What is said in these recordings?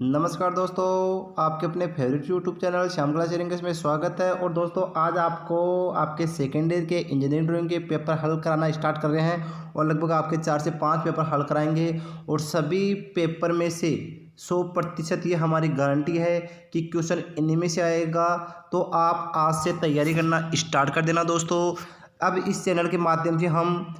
नमस्कार दोस्तों, आपके अपने favourite YouTube channel Shyam class sharing में स्वागत है। और दोस्तों आज आपको आपके सेकेंड ईयर के इंजीनियरिंग ड्राइंग के पेपर हल कराना स्टार्ट कर रहे हैं और लगभग आपके 4 से 5 पेपर हल कराएंगे और सभी पेपर में से 100% ये हमारी गारंटी है कि क्वेश्चन इन्हीं में से आएगा। तो आप आज से तैयारी करना स्टार्ट कर देना दोस्तों। अब इस चैनल के माध्यम से हम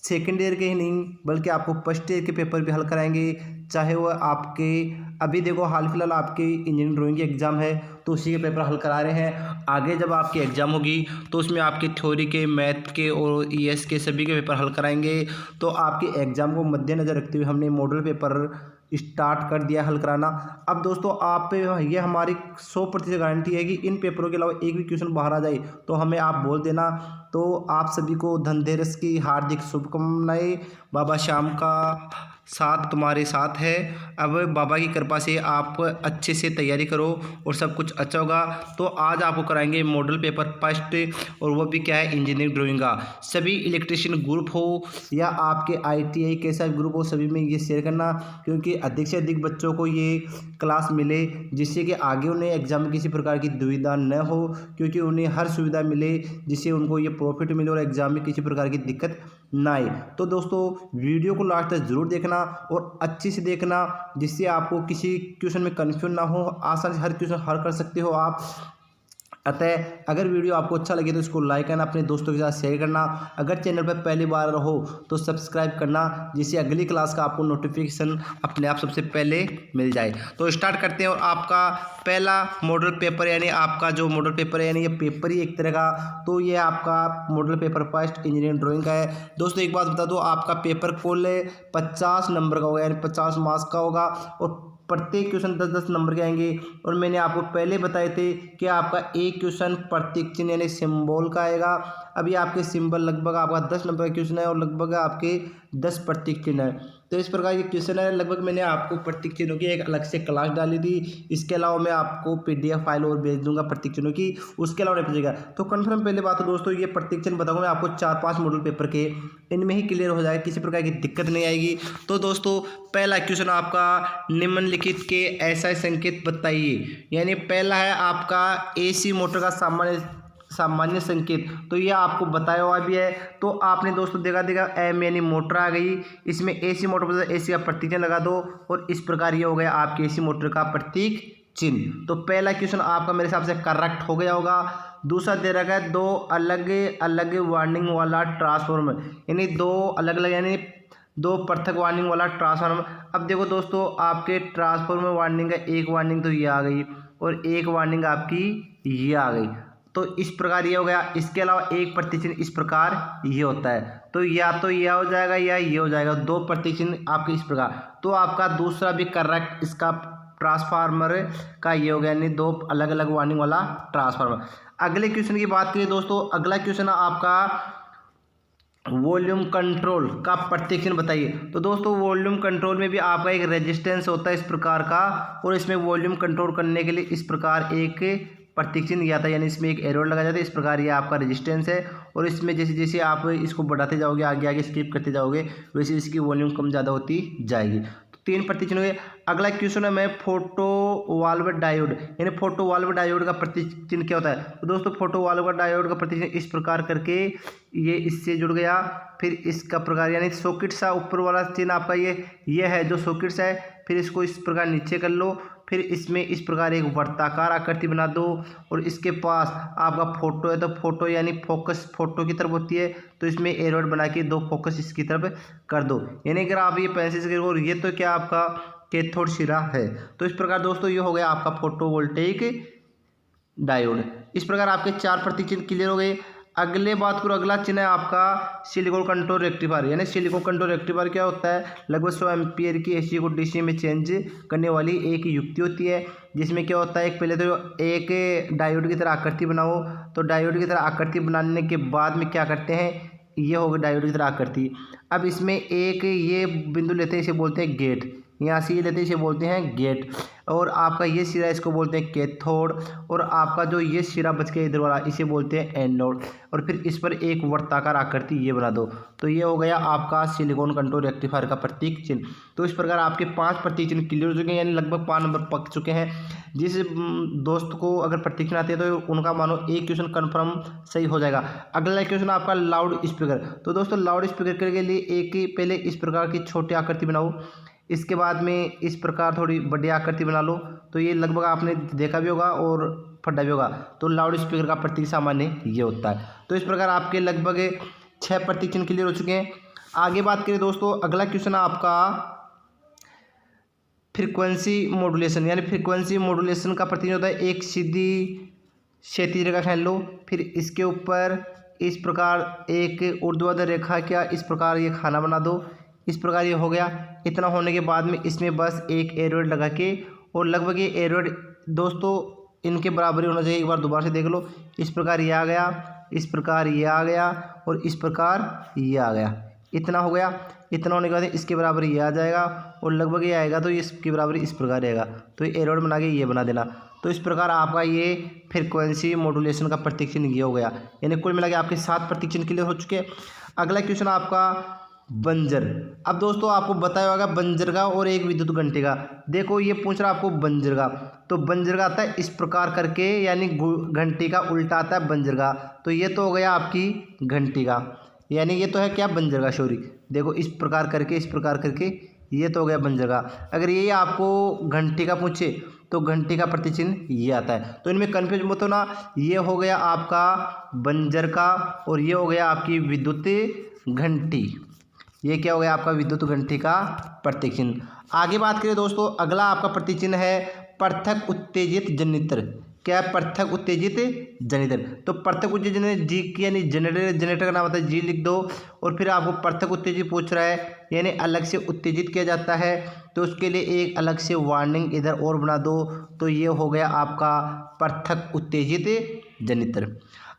सेकेंड ईयर के ही नहीं बल्कि आपको फर्स्ट ईयर के पेपर भी हल कराएंगे, चाहे वह आपके अभी देखो हाल फिलहाल आपकी इंजीनियरिंग ड्राइंग की एग्ज़ाम है तो उसी के पेपर हल करा रहे हैं। आगे जब आपकी एग्ज़ाम होगी तो उसमें आपके थ्योरी के, मैथ के और ईएस के सभी के पेपर हल कराएंगे। तो आपकी एग्ज़ाम को मद्देनज़र रखते हुए हमने मॉडल पेपर स्टार्ट कर दिया हल कराना। अब दोस्तों आप ये हमारी 100% गारंटी है कि इन पेपरों के अलावा एक भी क्वेश्चन बाहर आ जाए तो हमें आप बोल देना। तो आप सभी को धनतेरस की हार्दिक शुभकामनाएं। बाबा श्याम का साथ तुम्हारे साथ है। अब बाबा की कृपा से आप अच्छे से तैयारी करो और सब कुछ अच्छा होगा। तो आज आपको कराएंगे मॉडल पेपर फर्स्ट और वो भी क्या है, इंजीनियरिंग ड्राइंग का। सभी इलेक्ट्रिशियन ग्रुप हो या आपके आईटीआई कैसा ग्रुप हो, सभी में ये शेयर करना क्योंकि अधिक से अधिक बच्चों को ये क्लास मिले जिससे कि आगे उन्हें एग्जाम में किसी प्रकार की दुविधा न हो, क्योंकि उन्हें हर सुविधा मिले जिससे उनको ये प्रॉफिट मिले और एग्जाम में किसी प्रकार की दिक्कत ना आए। तो दोस्तों वीडियो को लास्ट तक जरूर देखना और अच्छे से देखना जिससे आपको किसी क्वेश्चन में कंफ्यूजन ना हो, आसानी से हर क्वेश्चन हल कर सकते हो आप। अतः अगर वीडियो आपको अच्छा लगे तो इसको लाइक करना, अपने दोस्तों के साथ शेयर करना। अगर चैनल पर पहली बार हो तो सब्सक्राइब करना जिससे अगली क्लास का आपको नोटिफिकेशन अपने आप सबसे पहले मिल जाए। तो स्टार्ट करते हैं। और आपका पहला मॉडल पेपर यानी आपका जो मॉडल पेपर है यानी ये पेपर ही एक तरह का, तो ये आपका model paper first engineering drawing का है। दोस्तों एक बात बता दो, आपका पेपर कुल 50 नंबर का होगा यानी 50 मार्क्स का होगा और प्रत्येक क्वेश्चन 10-10 नंबर के आएंगे। और मैंने आपको पहले बताए थे कि आपका एक क्वेश्चन प्रतीक चिन्ह यानी सिंबल का आएगा। अभी आपके सिंबल लगभग आपका 10 नंबर का क्वेश्चन है और लगभग आपके 10 प्रतीक चिन्ह है। तो इस प्रकार ये क्वेश्चन है। लगभग मैंने आपको प्रतीक चिन्हों की एक अलग से क्लास डाली थी। इसके अलावा मैं आपको पीडीएफ फाइल और भेज दूंगा प्रतीक चिन्हों की, उसके अलावा नहीं पूछेगा। तो कन्फर्म पहले बात है दोस्तों, ये प्रतीक चिन्ह बताऊंगा मैं आपको 4-5 मॉडल पेपर के, इनमें ही क्लियर हो जाएगा, किसी प्रकार की दिक्कत नहीं आएगी। तो दोस्तों पहला क्वेश्चन आपका निम्नलिखित के ऐसा संकेत बताइए, यानी पहला है आपका एसी मोटर का सामान्य संकेत। तो ये आपको बताया हुआ भी है। तो आपने दोस्तों देखा एम यानी मोटर आ गई, इसमें एसी मोटर पर एसी का प्रतीक चिन्ह लगा दो और इस प्रकार ये हो गया आपके एसी मोटर का प्रतीक चिन्ह। तो पहला क्वेश्चन आपका मेरे हिसाब से करेक्ट हो गया होगा। दूसरा दे रखा है दो अलग अलग वार्निंग वाला ट्रांसफॉर्मर, यानी दो अलग अलग यानी दो पृथक वार्निंग वाला ट्रांसफार्मर। अब देखो दोस्तों आपके ट्रांसफार्मर वार्निंग का एक वार्निंग तो ये आ गई और एक वार्निंग आपकी ये आ गई। तो इस प्रकार ये हो गया। इसके अलावा एक प्रतीक चिन्ह इस प्रकार ये होता है, तो या तो यह हो जाएगा या ये हो जाएगा, दो प्रतीक चिन्ह आपके इस प्रकार। तो आपका दूसरा भी करेक्ट, इसका ट्रांसफार्मर का ये हो गया यानी दो अलग अलग वार्निंग वाला ट्रांसफार्मर। अगले क्वेश्चन की बात करिए दोस्तों, अगला क्वेश्चन आपका वॉल्यूम कंट्रोल का प्रतीक चिन्ह बताइए। तो दोस्तों वॉल्यूम कंट्रोल में भी आपका एक रेजिस्टेंस होता है इस प्रकार का और इसमें वॉल्यूम कंट्रोल करने के लिए इस प्रकार एक प्रतीक चिन्ह आता है, यानी इसमें एक एरो लगा जाता है। इस प्रकार ये आपका रेजिस्टेंस है और इसमें जैसे जैसे आप इसको बढ़ाते जाओगे, आगे आगे स्किप करते जाओगे, वैसे इसकी वॉल्यूम कम ज़्यादा होती जाएगी। तो 3 प्रतीक चिन्ह हुए। अगला क्वेश्चन है मैं फोटो वाल्व डायोड, यानी फोटो वाल्व डायोड का प्रतीक चिन्ह क्या होता है। तो दोस्तों फोटो वाल्व डायोड का प्रतीक चिन्ह इस प्रकार करके ये इससे जुड़ गया, फिर इसका प्रकार यानी सॉकेट सा ऊपर वाला चिन्ह आपका ये है जो सॉकेट्स है, फिर इसको इस प्रकार नीचे कर लो, फिर इसमें इस प्रकार एक वर्ताकार आकृति बना दो और इसके पास आपका फोटो है तो फोटो यानी फोकस फोटो की तरफ होती है, तो इसमें एरोड बना के दो फोकस इसकी तरफ कर दो। यानी अगर आप ये पेंसिल से और ये तो क्या आपका कैथोड सिरा है। तो इस प्रकार दोस्तों ये हो गया आपका फोटोवोल्टेइक डायोड। इस प्रकार आपके 4 प्रतीक चिन्ह क्लियर हो गए। अगले बात करो, अगला चिन्ह है आपका सिलिकॉन कंट्रोल रेक्टिफायर, यानी सिलिकॉन कंट्रोल रेक्टिफायर क्या होता है, लगभग 100 एम्पियर की एसी को डीसी में चेंज करने वाली एक युक्ति होती है, जिसमें क्या होता है, एक पहले तो एक डायोड की तरह आकृति बनाओ। तो डायोड की तरह आकृति बनाने के बाद में क्या करते हैं, ये होगा डायोड की तरह आकृति। अब इसमें एक ये बिंदु लेते हैं, इसे बोलते हैं गेट, यहाँ से ये लेते हैं, इसे बोलते हैं गेट। और आपका ये सिरा इसको बोलते हैं कैथोड। और आपका जो ये सिरा बच गया इधर वाला इसे बोलते हैं एनोड। और फिर इस पर एक वर्ताकार आकृति ये बना दो। तो ये हो गया आपका सिलिकॉन कंट्रोल रेक्टिफायर का प्रतीक चिन्ह। तो इस प्रकार आपके 5 प्रतीक चिन्ह क्लियर हो चुके हैं, यानी लगभग 5 नंबर पक चुके हैं। जिस दोस्त को अगर प्रतीक चिन्ह आते हैं तो उनका मानो एक क्वेश्चन कन्फर्म सही हो जाएगा। अगला क्वेश्चन आपका लाउड स्पीकर। तो दोस्तों लाउड स्पीकर के लिए एक ही पहले इस प्रकार की छोटी आकृति बनाओ, इसके बाद में इस प्रकार थोड़ी बड़ी आकृति बना लो। तो ये लगभग आपने देखा भी होगा और पढ़ा भी होगा। तो लाउड स्पीकर का प्रतीक सामान्य ये होता है। तो इस प्रकार आपके लगभग 6 प्रतीक चिन्ह क्लियर हो चुके हैं। आगे बात करें दोस्तों, अगला क्वेश्चन आपका फ्रीक्वेंसी मॉड्यूलेशन, यानी फ्रीक्वेंसी मॉड्यूलेशन का प्रतीक होता है एक सीधी क्षैतिज रेखा खींच लो, फिर इसके ऊपर इस प्रकार एक ऊर्ध्वाधर रेखा क्या इस प्रकार ये खाना बना दो। इस प्रकार ये हो गया। इतना होने के बाद में इसमें बस एक एरोड लगा के, और लगभग ये एरोड दोस्तों इनके बराबर ही होना चाहिए। एक बार दोबारा से देख लो, इस प्रकार ये आ गया, इस प्रकार ये आ गया और इस प्रकार ये आ गया। इतना हो गया। इतना होने के बाद इसके बराबर ये आ जाएगा और लगभग ये आएगा तो इसके बराबर इस प्रकार रहेगा। तो ये एरोड बना के ये बना देना। तो इस प्रकार आपका ये फ्रीक्वेंसी मॉड्यूलेशन का प्रतीक चिन्ह ये हो गया। यानी कुल मिला के आपके 7 प्रतीक चिन्ह क्लियर हो चुके हैं। अगला क्वेश्चन आपका बंजर। अब दोस्तों आपको बताया होगा बंजर का और एक विद्युत घंटे का। देखो ये पूछ रहा आपको बंजर का। तो बंजर का आता है इस प्रकार करके, यानी घंटी का उल्टा आता है बंजर का। तो ये तो हो गया आपकी घंटी का, यानी ये तो है क्या बंजर का, सॉरी। देखो इस प्रकार करके, इस प्रकार करके ये तो हो गया बंजर का। अगर ये आपको घंटी का पूछे तो घंटी का प्रतीक चिन्ह ये आता है। तो इनमें कन्फ्यूज मत होना। ये हो गया आपका बंजर का और ये हो गया आपकी विद्युत घंटी। ये क्या हो गया आपका विद्युत घंटी का प्रतीक चिन्ह। आगे बात करें दोस्तों, अगला आपका प्रतीक चिन्ह है पृथक उत्तेजित जनित्र। क्या है? पृथक उत्तेजित जनित्र। तो पृथक उत्तेजित जनित्र जी की यानी जनरेटर, जनरेटर का नाम होता है जी लिख दो। और फिर आपको पृथक उत्तेजित पूछ रहा है, यानी अलग से उत्तेजित किया जाता है, तो उसके लिए एक अलग से वार्निंग इधर और बना दो। तो ये हो गया आपका पृथक उत्तेजित जनित्र।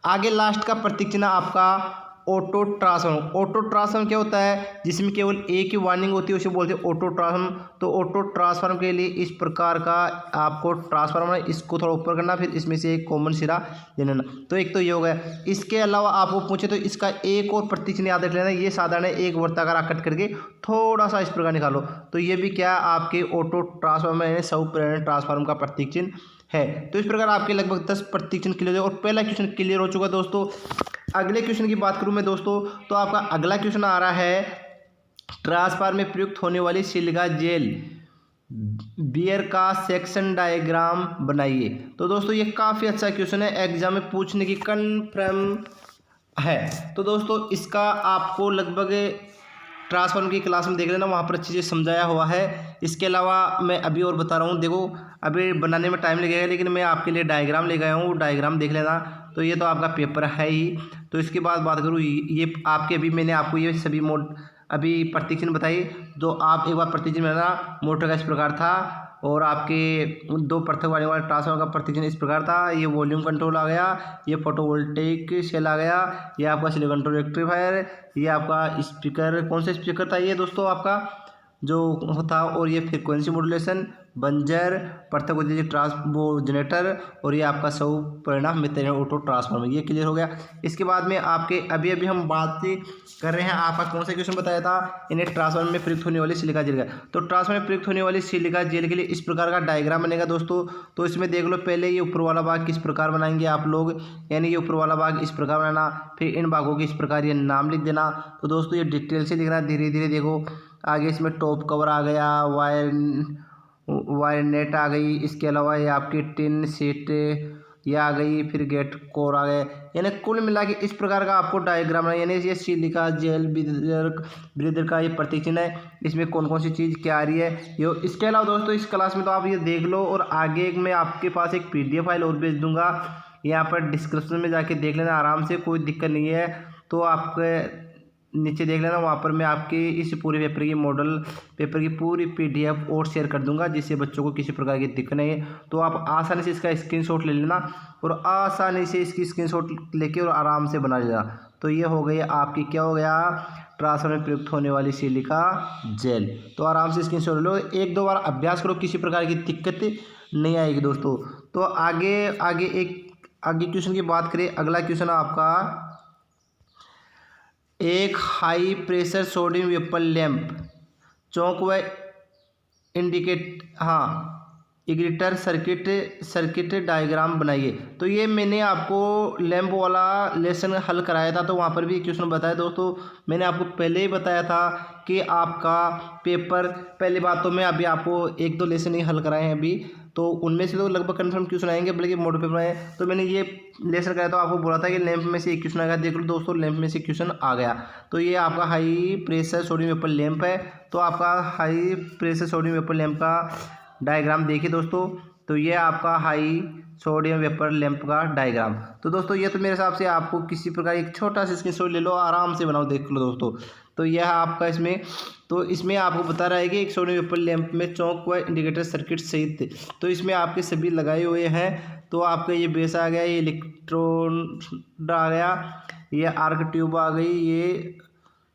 आगे लास्ट का प्रतीक चिन्ह आपका ऑटो ट्रांसफॉर्म। ऑटो ट्रांसफॉर्म क्या होता है? जिसमें केवल एक ही वार्निंग होती है उसे बोलते हैं ऑटो ट्रांसफॉर्म। तो ऑटो ट्रांसफॉर्म के लिए इस प्रकार का आपको ट्रांसफॉर्म है, इसको थोड़ा ऊपर करना, फिर इसमें से एक कॉमन सिरा ले लेना। तो एक तो ये हो गया। इसके अलावा आपको पूछे तो इसका एक और प्रतीक चिन्ह याद रख लेना। ये साधारण है, एक वर्ताकार आकृति करके थोड़ा सा इस प्रकार निकालो। तो ये भी क्या आपके ऑटो ट्रांसफॉर्म है, सब प्रेरण ट्रांसफॉर्म का प्रतीक चिन्ह है। तो इस प्रकार आपके लगभग 10 प्रतीक चिन्ह क्लियर हो। और पहला क्वेश्चन क्लियर हो चुका दोस्तों। अगले क्वेश्चन की बात करूं मैं दोस्तों, तो आपका अगला क्वेश्चन आ रहा है ट्रांसफार्मर में प्रयुक्त होने वाली सिलिका जेल बियर का सेक्शन डायग्राम बनाइए। तो दोस्तों ये काफ़ी अच्छा क्वेश्चन है, एग्जाम में पूछने की कन्फर्म है। तो दोस्तों इसका आपको लगभग ट्रांसफार्मर की क्लास में देख लेना, वहाँ पर अच्छी से समझाया हुआ है। इसके अलावा मैं अभी और बता रहा हूँ। देखो अभी बनाने में टाइम लगेगा, लेकिन मैं आपके लिए डायग्राम ले गया हूँ, डायग्राम देख लेना। तो ये तो आपका पेपर है ही। तो इसके बाद बात करूँ, ये आपके अभी मैंने आपको ये सभी मोड अभी प्रतीक चिन्ह बताई। तो आप एक बार प्रतीक चिन्ह बनाना। मोटर का इस प्रकार था और आपके 2 पृथक वाले ट्रांसफार्मर का प्रतीक चिन्ह इस प्रकार था। ये वॉल्यूम कंट्रोल आ गया, ये फोटोवोल्टेइक सेल आ गया, ये आपका सिलिकॉन कंट्रोल रेक्टिफायर, ये आपका स्पीकर, कौन सा स्पीकर था ये दोस्तों आपका जो होता, और ये फ्रीक्वेंसी मॉड्यूलेशन, बंजर, पृथक उत्तेजित वो जनरेटर, और ये आपका सब परिणाम मित्र ऑटो ट्रांसफार्मर। ये क्लियर हो गया। इसके बाद में आपके अभी हम बात कर रहे हैं, आपका कौन सा क्वेश्चन बताया था, इन्हें ट्रांसफार्मर में प्रयुक्त होने वाली सिलिका जेल का। तो ट्रांसफार्मर में प्रयुक्त होने वाली सिलिका जेल के लिए इस प्रकार का डायग्राम बनेगा दोस्तों। तो इसमें देख लो, पहले ये ऊपर वाला भाग किस प्रकार बनाएंगे आप लोग, यानी ये ऊपर वाला भाग इस प्रकार बनाना, फिर इन भागों के इस प्रकार ये नाम लिख देना। तो दोस्तों ये डिटेल से लिखना, धीरे धीरे देखो। आगे इसमें टॉप कवर आ गया, वायर नेट आ गई, इसके अलावा ये आपकी टिन सीट ये आ गई, फिर गेट कोर आ गए। यानी कुल मिला के इस प्रकार का आपको डायग्राम है, यानी ये सिलिका जेल ब्रीदर का ये प्रतीक चिन्ह है। इसमें कौन कौन सी चीज़ क्या आ रही है ये। इसके अलावा दोस्तों इस क्लास में तो आप ये देख लो, और आगे मैं आपके पास एक PDF फाइल और भेज दूंगा, यहाँ पर डिस्क्रिप्शन में जाके देख लेना आराम से, कोई दिक्कत नहीं है। तो आपके नीचे देख लेना, वहाँ पर मैं आपकी इस पूरे पेपर की मॉडल पेपर की पूरी PDF और शेयर कर दूंगा, जिससे बच्चों को किसी प्रकार की दिक्कत नहीं है। तो आप आसानी से इसका स्क्रीनशॉट ले लेना और आसानी से इसकी स्क्रीनशॉट लेके और आराम से बना लेना। तो ये हो गई आपकी क्या हो गया ट्रांसफर में प्रयुक्त होने वाली सिलिका जेल। तो आराम से स्क्रीनशॉट लो, एक दो बार अभ्यास करो, किसी प्रकार की दिक्कत नहीं आएगी दोस्तों। तो आगे क्वेश्चन की बात करें, अगला क्वेश्चन आपका एक high pressure sodium vapour lamp choke व इग्निटर सर्किट डायग्राम बनाइए। तो ये मैंने आपको लैंप वाला लेसन हल कराया था, तो वहाँ पर भी क्वेश्चन बताया दोस्तों। मैंने आपको पहले ही बताया था कि आपका पेपर, पहली बात तो मैं अभी आपको एक दो लेसन ही हल कराए हैं अभी, तो उनमें से तो लगभग कन्फर्म क्वेश्चन आएंगे, बल्कि मॉडल पेपर आए। तो मैंने ये लेसन कराया तो आपको बोला था कि लैंप में से एक क्वेश्चन आएगा। देख लो दोस्तों, लैंप में से क्वेश्चन आ गया। तो ये आपका high pressure sodium vapour lamp है। तो आपका high pressure sodium vapour lamp का डायग्राम देखिए दोस्तों। तो ये आपका हाई सोडियम वेपर लैंप का डायग्राम। तो दोस्तों ये तो मेरे हिसाब से आपको किसी प्रकार एक छोटा सा स्क्रीनशॉट ले लो, आराम से बनाओ, देख लो दोस्तों। तो यह आपका इसमें आपको बता रहा है कि एक सोडियम वेपर लैंप में चौक व इंडिकेटर सर्किट सहित, तो इसमें आपके सभी लगाए हुए हैं। तो आपका ये बेस आ गया, ये इलेक्ट्रोड आ गया, ये आर्क ट्यूब आ गई, ये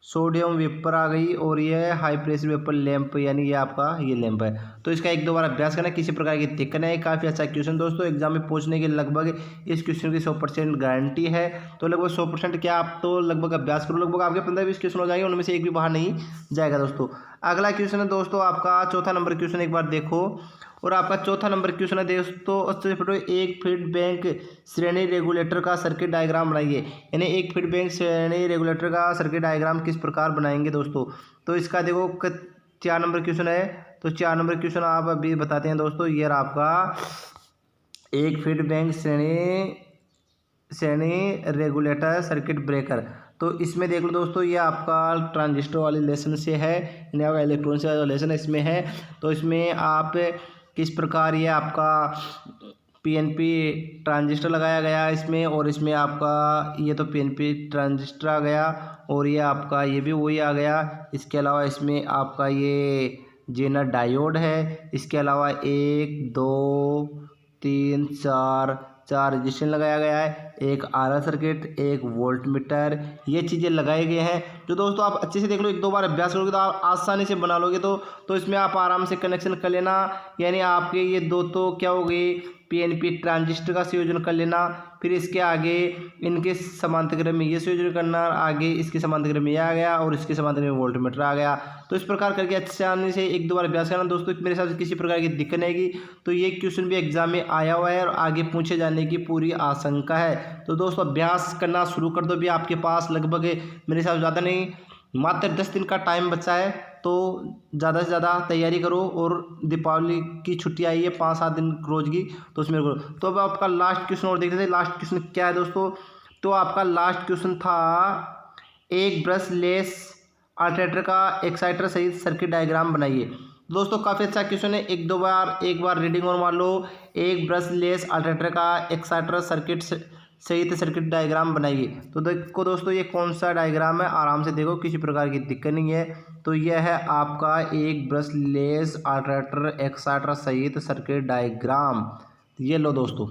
सोडियम वेपर आ गई, और ये हाई प्रेशर वेपर लैंप, यानी ये आपका ये लैंप है। तो इसका एक दो बार अभ्यास करना, किसी प्रकार की दिक्कत नहीं है। काफ़ी अच्छा क्वेश्चन दोस्तों, एग्जाम में पूछने के लगभग इस क्वेश्चन की 100% गारंटी है। तो लगभग 100% क्या, आप तो लगभग अभ्यास करो, लगभग आपके 15-20 क्वेश्चन हो जाएंगे, उनमें से एक भी बाहर नहीं जाएगा दोस्तों। अगला क्वेश्चन है दोस्तों आपका चौथा नंबर क्वेश्चन, एक बार देखो। और आपका चौथा नंबर क्वेश्चन है दोस्तों, एक फीडबैक श्रेणी रेगुलेटर का सर्किट डायग्राम बनाइए। यानी एक फीडबैक श्रेणी रेगुलेटर का सर्किट डायग्राम किस प्रकार बनाएंगे दोस्तों। तो इसका देखो 4 नंबर क्वेश्चन है। तो 4 नंबर क्वेश्चन आप अभी बताते हैं दोस्तों। ये आपका एक फीडबैक श्रेणी रेगुलेटर सर्किट ब्रेकर। तो इसमें देख लो दोस्तों, ये आपका ट्रांजिस्टर वाले लेसन से है, यानी आपका इलेक्ट्रॉन से वाला लेसन इसमें है। तो इसमें आप किस प्रकार ये आपका पीएनपी ट्रांजिस्टर लगाया गया इसमें, और इसमें आपका ये तो पीएनपी ट्रांजिस्टर आ गया, और ये आपका ये भी वही आ गया। इसके अलावा इसमें आपका ये जेनर डायोड है। इसके अलावा 1 2 3 4 रजिस्टर लगाया गया है, एक आरएल सर्किट, एक वोल्ट मीटर, ये चीज़ें लगाए गए हैं। जो दोस्तों आप अच्छे से देख लो, एक दो बार अभ्यास करोगे तो आप आसानी से बना लोगे। तो इसमें आप आराम से कनेक्शन कर लेना। यानी आपके ये दो तो क्या हो गई, पीएनपी ट्रांजिस्टर का संयोजन कर लेना, फिर इसके आगे इनके समांतर में ये संयोजन करना, आगे इसके समांतर में ये आ गया, और इसके समांतर में वोल्ट मीटर आ गया। तो इस प्रकार करके अच्छे से एक दो बार अभ्यास करना दोस्तों, मेरे हिसाब से किसी प्रकार की दिक्कत नहीं आएगी। तो ये क्वेश्चन भी एग्जाम में आया हुआ है और आगे पूछे जाने की पूरी आशंका है। तो दोस्तों अभ्यास करना शुरू कर दो। भी आपके पास लगभग मेरे हिसाब से ज़्यादा नहीं, मात्र 10 दिन का टाइम बचा है। तो ज़्यादा से ज़्यादा तैयारी करो, और दीपावली की छुट्टी आई है 5-7 दिन रोज की, तो उसमें करो। तो अब आपका लास्ट क्वेश्चन और देखते थे, लास्ट क्वेश्चन क्या है दोस्तों। तो आपका लास्ट क्वेश्चन था एक ब्रश लेस अल्टरनेटर का एक्साइटर सहित सर्किट डायग्राम बनाइए। दोस्तों काफ़ी अच्छा क्वेश्चन है, एक बार रीडिंग और मार लो। एक ब्रश लेस अल्टरनेटर का एक्साइटर सर्किट सहित सर्किट डायग्राम बनाइए। तो देखो दोस्तों, ये कौन सा डायग्राम है, आराम से देखो, किसी प्रकार की दिक्कत नहीं है। तो यह है आपका एक ब्रश लेस अल्टरनेटर एक्साइटर सहित सर्किट डायग्राम। ये लो दोस्तों,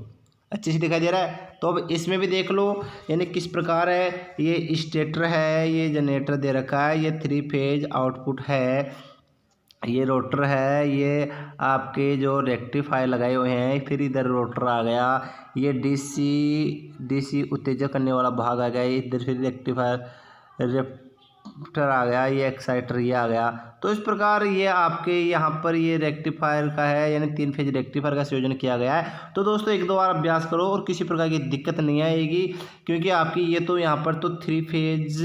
अच्छे से दिखाई दे रहा है। तो अब इसमें भी देख लो, यानी किस प्रकार है। ये स्टेटर है, ये जनरेटर दे रखा है, ये 3 फेज आउटपुट है, ये रोटर है, ये आपके जो रेक्टिफायर लगाए हुए हैं, फिर इधर रोटर आ गया, ये डीसी उत्तेजक करने वाला भाग आ गया, इधर फिर रेक्टिफायर आ गया, ये एक्साइटर ये आ गया। तो इस प्रकार ये आपके यहाँ पर ये रेक्टिफायर का है, यानी 3 फेज रेक्टिफायर का संयोजन किया गया है। तो दोस्तों एक दो बार अभ्यास करो और किसी प्रकार की दिक्कत नहीं आएगी, क्योंकि आपकी ये तो यहाँ पर तो 3 फेज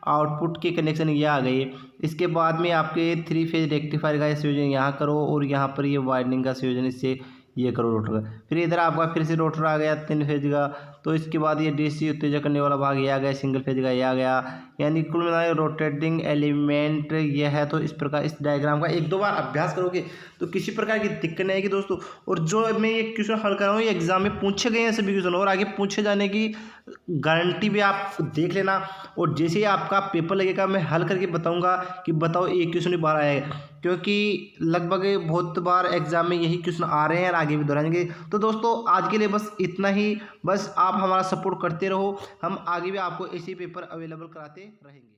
आउटपुट के कनेक्शन ये आ गए। इसके बाद में आपके 3 फेज रेक्टिफायर का संयोजन यहाँ करो, और यहाँ पर ये वाइंडिंग का संयोजन इससे ये करो रोटर का। फिर इधर आपका फिर से रोटर आ गया 3 फेज का। तो इसके बाद ये डीसी उत्तेजक करने वाला भाग ये आ गया, सिंगल फेज का ये आ गया, यानी कुल मिला रोटेटिंग एलिमेंट ये है। तो इस प्रकार इस डायग्राम का एक दो बार अभ्यास करोगे तो किसी प्रकार की दिक्कत नहीं आएगी दोस्तों। और जो मैं ये क्वेश्चन हल कर रहा हूँ, ये एग्जाम में पूछे गए हैं सभी क्वेश्चन, और आगे पूछे जाने की गारंटी भी आप देख लेना। और जैसे ही आपका पेपर लगेगा, मैं हल करके बताऊंगा कि बताओ एक क्वेश्चन भी बाहर आएगा, क्योंकि लगभग बहुत बार एग्जाम में यही क्वेश्चन आ रहे हैं और आगे भी दोहराएंगे। तो दोस्तों आज के लिए बस इतना ही, बस आप हमारा सपोर्ट करते रहो, हम आगे भी आपको ऐसे पेपर अवेलेबल कराते रहेंगे।